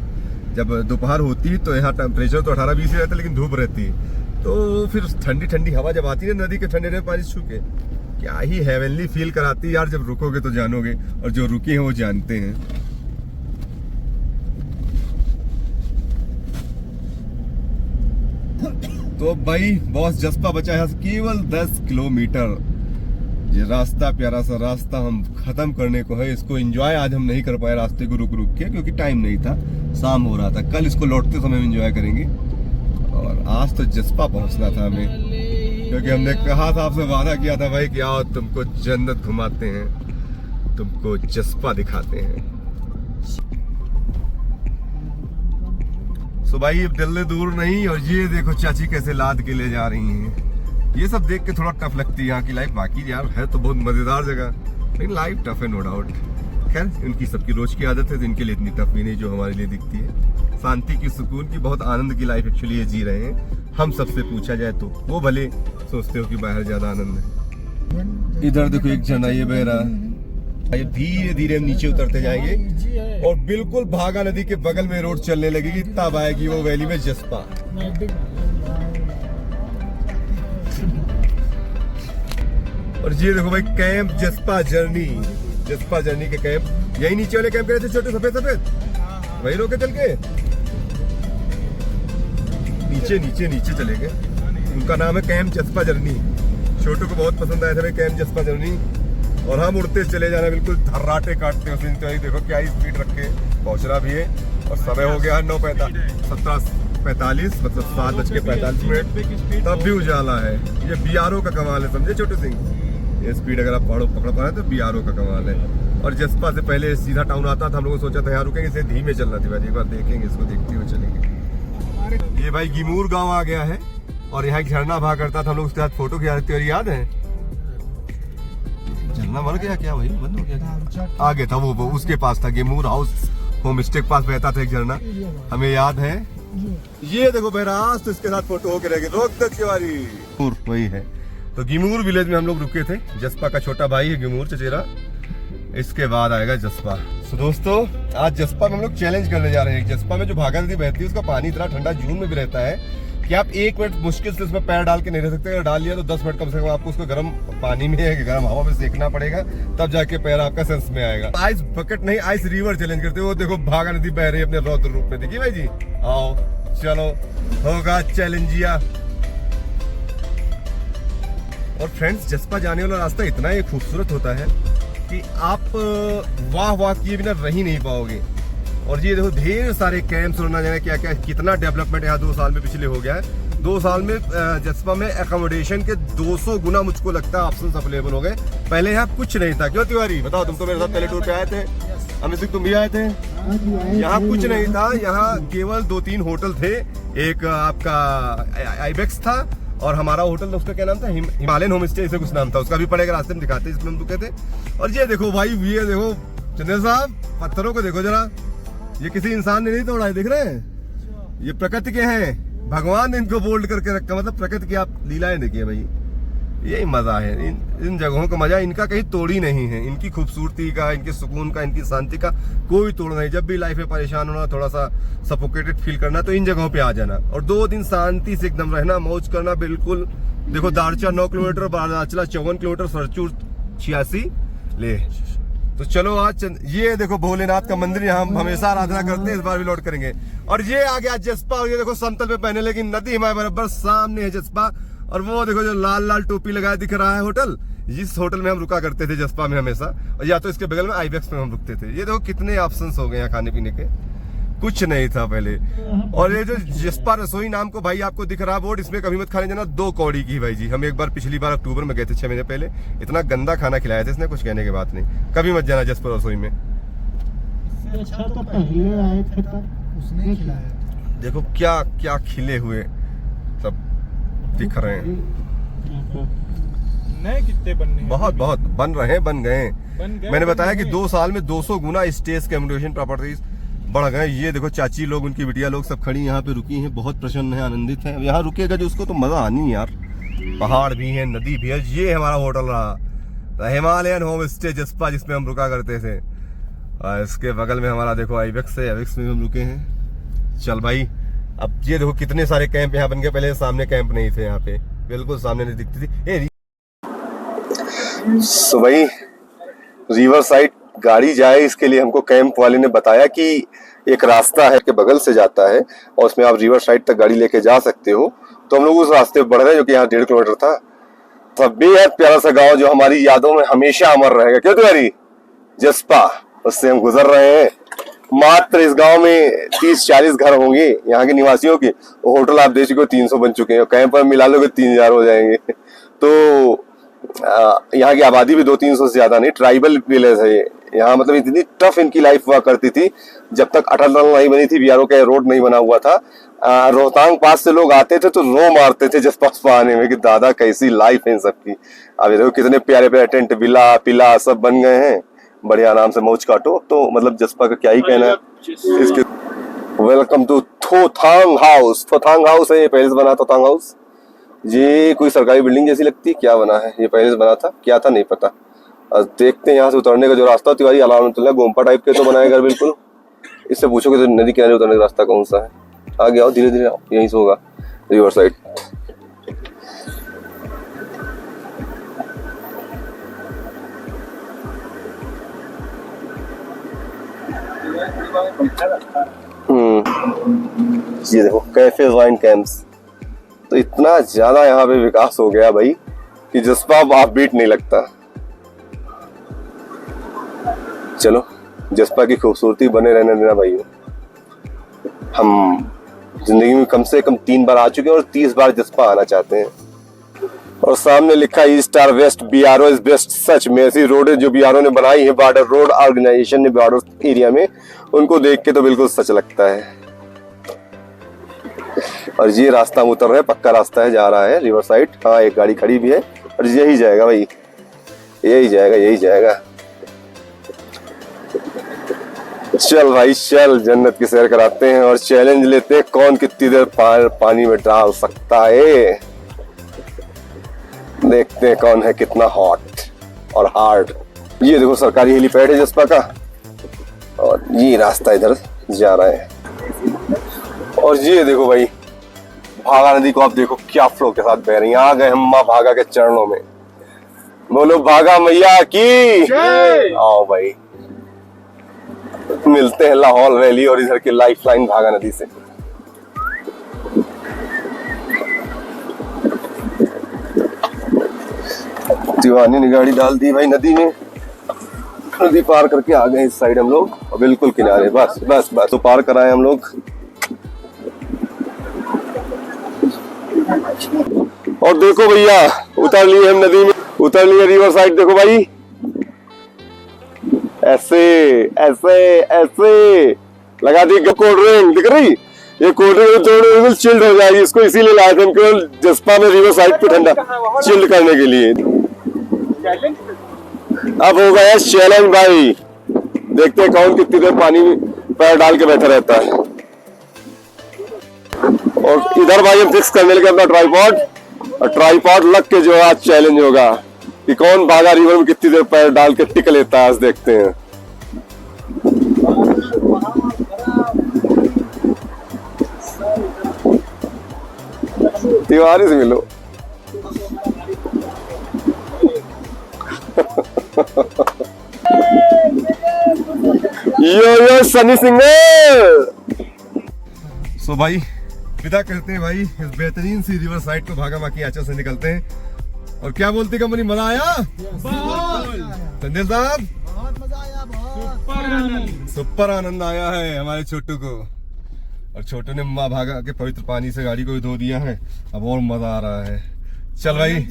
जब दोपहर होती है तो यहाँ टेम्परेचर तो 18-20 रहता है, लेकिन धूप रहती है। तो फिर ठंडी हवा जब आती है नदी के ठंडे पानी छू के, क्या ही हेवनली फील कराती है यार। जब रुकोगे तो जानोगे, और जो रुके हैं वो जानते हैं। तो भाई बॉस जसपा बचा है केवल 10 किलोमीटर। ये रास्ता, प्यारा सा रास्ता हम खत्म करने को है। इसको एंजॉय आज हम नहीं कर पाए रास्ते को रुक के, क्योंकि टाइम नहीं था, शाम हो रहा था। कल इसको लौटते समय एंजॉय करेंगे। और आज तो जसपा पहुंचना था हमें, क्योंकि हमने कहा था, आपसे वादा किया था भाई कि आओ तुमको जन्नत घुमाते हैं, तुमको जसपा दिखाते हैं। सो भाई अब दिल्ली दूर नहीं, और ये देखो चाची कैसे लाद के ले जा रही हैं। ये सब देख के थोड़ा टफ लगती है यहाँ की लाइफ। बाकी यार है तो बहुत मजेदार जगह, लेकिन लाइफ टफ है नो डाउट। खैर इनकी सबकी रोज की आदत है, तो इनके लिए इतनी टफ भी नहीं जो हमारे लिए दिखती है। शांति की, सुकून की, बहुत आनंद की लाइफ एक्चुअली ये जी रहे हैं। हम सबसे पूछा जाए तो वो भले सोचते हो कि बाहर ज्यादा आनंद है। इधर देखो एक झरना ये बह रहा है। धीरे धीरे हम नीचे उतरते जाएंगे, और बिल्कुल भागा नदी के बगल में रोड चलने लगेगी, तब आएगी वो वैली में जसपा। और ये देखो भाई कैंप जसपा जर्नी के कैंप, यही नीचे वाले कैंप के छोटे सफेद वही रोके चल के नीचे चलेंगे। उनका नाम है कैंप जसपा जर्नी। छोटू को बहुत पसंद आया था भाई कैंप जसपा जर्नी। और हम उड़ते चले जा रहे हैं, बिल्कुल धर्राटे काटते हैं। तो देखो क्या ही स्पीड रख के पहुंच रहा भी है। और समय हो गया 17:45, मतलब 7:45, तब भी उजाला है। ये BRO का कमाल है, समझे छोटू सिंह। ये स्पीड अगर आप पकड़ पा रहे तो BRO का कमाल है। और जसपा से पहले सीधा टाउन आता था, हम लोगों ने सोचा था यहाँ रुकेंगे, इसे धीमे चलना थी भाई। एक बार देखेंगे, इसको देखते हुए चलेंगे। ये भाई गिमूर गांव आ गया है, और यहाँ एक झरना बहा करता था। हम लोग उसके साथ फोटो खिंचाते थे, याद है? झरना मर गया क्या भाई? बंद हो गया? आगे था वो उसके पास था, गिमूर हाउस होम स्टे के पास बहता था एक झरना, हमें याद है। ये देखो बहराज, तो इसके साथ फोटो होके रह गए। रोहतक वाली वही है। तो गिमूर विलेज में हम लोग रुके थे। जसपा का छोटा भाई है गिमूर चचेरा, इसके बाद आएगा जसपा। तो दोस्तों आज जसपा में हम लोग चैलेंज करने जा रहे हैं। जसपा में जो भागा नदी बहती है उसका पानी इतना ठंडा जून में भी रहता है कि आप 1 मिनट मुश्किल से उसमें पैर डाल के नहीं रह सकते। अगर डाल लिया तो 10 मिनट कम से कम आपको उसको गर्म पानी में, गर्म हवा में सेकना पड़ेगा, तब जाके पैर आपका सेंस में आएगा। आइस बकेट नहीं, आइस रिवर चैलेंज करते हो। देखो भागा नदी बह रही है अपने रौद्र रूप में। देखिए भाई जी, आओ चलो होगा चैलेंजिया। और फ्रेंड्स, जसपा जाने वाला रास्ता इतना ही खूबसूरत होता है कि आप वाह वाह किए बिना रह ही नहीं पाओगे। और ये देखो ढेर सारे कैंप्स और ना जाने क्या क्या, कितना डेवलपमेंट यहाँ 2 साल में पिछले हो गया है। 2 साल में जसपा में एकोमोडेशन के 200 गुना मुझको लगता है ऑप्शंस अवेलेबल हो गए। पहले यहाँ कुछ नहीं था। क्यों तिवारी, बताओ, तुम तो मेरे साथ पहले टूर पे आए थे। अमित सिंह, तुम भी आए थे। यहाँ कुछ नहीं था, यहाँ केवल 2-3 होटल थे। एक आपका आइबेक्स था और हमारा होटल उसका क्या नाम था, हिमालयन होम स्टे ऐसे कुछ नाम था। उसका भी पड़ेगा, रास्ते में दिखाते इसमें हम रुके थे। और ये देखो भाई, ये देखो चंद्र साहब, पत्थरों को देखो जरा, ये किसी इंसान ने नहीं तोड़ा है, देख रहे हैं, ये प्रकृति के हैं, भगवान ने इनको बोल्ड करके रखा। मतलब प्रकृति की आप लीलाएं देखिए भाई, यही मजा है। इन जगहों का मजा इनका कहीं तोड़ी नहीं है। इनकी खूबसूरती का, इनके सुकून का, इनकी शांति का कोई तोड़ नहीं। जब भी लाइफ में परेशान होना, थोड़ा सा सफोकेटेड फील करना, तो इन जगहों पे आ जाना और 2 दिन शांति से एकदम रहना, मौज करना। बिल्कुल देखो, दारचा 9 किलोमीटर, बाराचला 54 किलोमीटर, सरचूर 86 ले। तो चलो आज ये देखो भोलेनाथ का मंदिर, यहाँ हम हमेशा आराधना करते हैं, इस बार भी लौट करेंगे। और ये आ गया जसपा, और ये देखो समतल पे पहने, लेकिन नदी हमारे बराबर सामने है जसपा। और वो देखो जो लाल लाल टोपी लगाया दिख रहा है होटल, जिस होटल में हम रुका करते थे जसपा में हमेशा, और या तो इसके बगल में आइबेक्स में हम रुकते थे। ये देखो कितने ऑप्शंस हो गए यहाँ खाने पीने के, कुछ नहीं था पहले। और ये जो जसपा रसोई नाम को भाई आपको दिख रहा बोर्ड, इसमें कभी मत खाने जाना, 2 कौड़ी की भाई जी। हम एक बार पिछली बार अक्टूबर में गए थे 6 महीने पहले, इतना गंदा खाना खिलाया था इसने, कुछ कहने की बात नहीं। कभी मत जाना जसपा रसोई में।
अच्छा तो पहले आए थे तब उसने खिलाया।
देखो क्या क्या खिले हुए सब दिख रहे हैं।
नए कितने बनने हैं?
बहुत बहुत बन रहे हैं, बन गए। मैंने बताया कि
गए।
2 साल में 200 गुना स्टेज के एकोमोडेशन प्रॉपर्टीज बढ़ गए। ये देखो चाची लोग, उनकी बिटिया लोग सब खड़ी यहाँ पे रुकी हैं, बहुत प्रसन्न है, आनंदित है। यहाँ रुकेगा जो उसको तो मजा आनी यार। पहाड़ भी है, नदी भी है। ये हमारा होटल रहा, हिमालयन होम स्टे जसपा, जिसमें हम रुका करते थे। और इसके बगल में हमारा देखो आइबेक्स है, आइबेक्स में हम रुके हैं। चल भाई, अब ये देखो कितने सारे कैंप यहाँ बन गए। पहले सामने कैंप नहीं थे, यहाँ पे बिल्कुल सामने नहीं दिखती थी। सो भाई, रिवर साइड गाड़ी जाए, इसके लिए हमको कैंप वाले ने बताया कि एक रास्ता है के बगल से जाता है और उसमें आप रिवर साइड तक गाड़ी लेके जा सकते हो। तो हम लोग उस रास्ते पे बढ़ रहे हैं, जो कि यहाँ 1.5 किलोमीटर था। तब भी है प्यारा सा गाँव जो हमारी यादों में हमेशा अमर रहेगा। क्यों तुम्हारी जसपा, उससे हम गुजर रहे हैं। मात्र इस गांव में 30-40 घर होंगे यहाँ के निवासियों के। होटल आप देख चुके हो 300 बन चुके हैं, कैंप पर मिला लोगे 3000 हो जाएंगे। तो यहाँ की आबादी भी 200-300 से ज्यादा नहीं, ट्राइबल विलेज है ये। यहाँ मतलब इतनी टफ इनकी लाइफ हुआ करती थी जब तक अटल टनल नहीं बनी थी, बीआरओ का रोड नहीं बना हुआ था। रोहतांग पास से लोग आते थे तो रो मारते थे जसपा आने में कि दादा कैसी लाइफ है इन सबकी। अब देखो कितने प्यारे प्यारे टेंट, विला पिला सब बन गए हैं, बढ़िया आराम से मौज काटो। तो मतलब जसपा का क्या ही कहना है इसके। Welcome to Thothang house. Thothang house है ये, पहले से बना थोथांग हाउस। ये कोई सरकारी बिल्डिंग जैसी लगती है, क्या बना है ये, पहले से बना था क्या था नहीं पता। देखते हैं यहाँ से उतरने का जो रास्ता, तिवारी अलाउंस गोम्पा टाइप के तो बनाए घर बिल्कुल। इससे पूछोगे तो नदी किनारे उतरने का रास्ता कौन सा है। आगे आओ, धीरे धीरे आओ, यहीं से होगा रिवर साइड। ये देखो कैफे वाइन कैंप्स। तो इतना ज्यादा यहाँ पे विकास हो गया भाई कि जसपा आप बीट नहीं लगता। चलो जसपा की खूबसूरती बने रहने देना भाई। हम जिंदगी में कम से कम 3 बार आ चुके हैं और 30 बार जसपा आना चाहते हैं। और सामने लिखा ईस्ट और वेस्ट, बीआरओ इज बेस्ट। सच में ऐसी रोड जो बीआरओ ने बनाई है, बॉर्डर रोड ऑर्गेनाइजेशन ने बॉर्डर एरिया में, उनको देख के तो बिल्कुल सच लगता है। और ये रास्ता हम उतर रहे हैं, पक्का रास्ता है, जा रहा है रिवर साइड। हाँ एक गाड़ी खड़ी भी है और यही जाएगा भाई, यही जाएगा यही जाएगा। चल भाई चल, जन्नत की सैर कराते हैं और चैलेंज लेते हैं कौन कितनी देर पानी में डाल सकता है। देखते हैं कौन है कितना हॉट और हार्ड। ये देखो सरकारी हेलीपैड है जसपा का और ये रास्ता इधर जा रहा है। और ये देखो भाई भागा नदी को आप देखो क्या फ्लो के साथ बह रही है। आ गए हम माँ भागा के चरणों में। बोलो भागा मैया की। आओ भाई, मिलते हैं लाहौल वैली और इधर की लाइफलाइन भागा नदी से। दीवानी ने गाड़ी डाल दी भाई नदी में। नदी पार करके आ गए इस साइड हम लोग और बिल्कुल किनारे, बस बस बस तो पार कराए हम लोग। और देखो भैया उतर लिए हम नदी में, उतर लिए रिवर साइड। देखो भाई ऐसे ऐसे ऐसे लगा दी कोल्ड ड्रिंक, दिख रही? ये कोल्ड ड्रिंक बिल्कुल चिल्ड हो जाएगी, इसको इसीलिए लाए थे हम केवल जसपा में रिवर साइड पे ठंडा चिल्ड करने के लिए। अब हो गया चैलेंज भाई, देखते हैं कौन कितनी देर पानी में पैर डाल के बैठा रहता है। और इधर भाई हम फिक्स करने लगे अपना ट्राइपॉड, और ट्राइपॉड लग के जो आज चैलेंज होगा कि कौन भागा रिवर में कितनी देर पैर डाल के टिक लेता है। आज देखते हैं। तिवारी से मिलो। यो सनी सिंह। सो भाई विदा करते हैं भाई इस बेहतरीन सी रिवर साइड को भागा बाकी आंचल से निकलते हैं। और क्या बोलती कंपनी, मजा आया संजय साहब?
बहुत मजा आया, बहुत
सुपर आनंद आया है हमारे छोटू को। और छोटू ने माँ भागा के पवित्र पानी से गाड़ी को भी धो दिया है, अब और मजा आ रहा है। चल भाई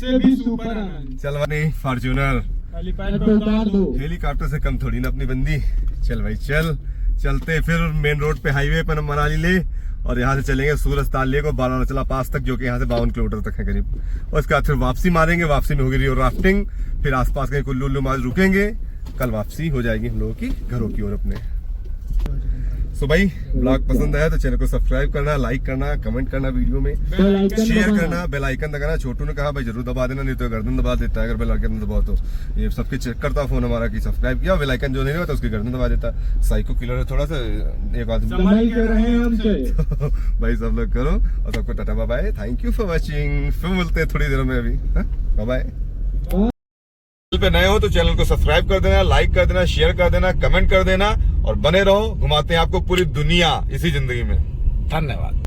चल भाई फॉर्च्यूनर हेलीकॉप्टर से कम थोड़ी ना अपनी बंदी। चल भाई चल, चलते फिर मेन रोड पे हाईवे पर हम मनाली ले, और यहाँ से चलेंगे सूरज ताल लेक और बाराचला पास तक, जो कि यहाँ से 52 किलोमीटर तक है करीब। और उसके बाद फिर वापसी मारेंगे, वापसी में होगी रिवर राफ्टिंग, फिर आसपास कहीं कुल्लू उल्लू माज रुकेंगे। कल वापसी हो जाएगी हम लोगों की घरों की ओर अपने। सो भाई ब्लॉग पसंद आया तो चैनल को सब्सक्राइब करना, लाइक करना, कमेंट करना, वीडियो में शेयर करना, बेल आइकन दबाना। छोटू ने कहा भाई जरूर दबा देना, नहीं तो गर्दन दबा देता है अगर बेल आइकन दबाओ तो। ये सबके चेक करता फोन हमारा कि सब्सक्राइब किया, बेल आइकन जो नहीं होता उसकी गर्दन दबा देता। साइको किलर है थोड़ा सा एक आदमी। भाई सब लोग करो और सबको tata bye bye, thank you for watching. फिर मिलते हैं थोड़ी देर में अभी, बाय बाय। पे नए हो तो चैनल को सब्सक्राइब कर देना, लाइक कर देना, शेयर कर देना, कमेंट कर देना और बने रहो। घुमाते हैं आपको पूरी दुनिया इसी जिंदगी में। धन्यवाद।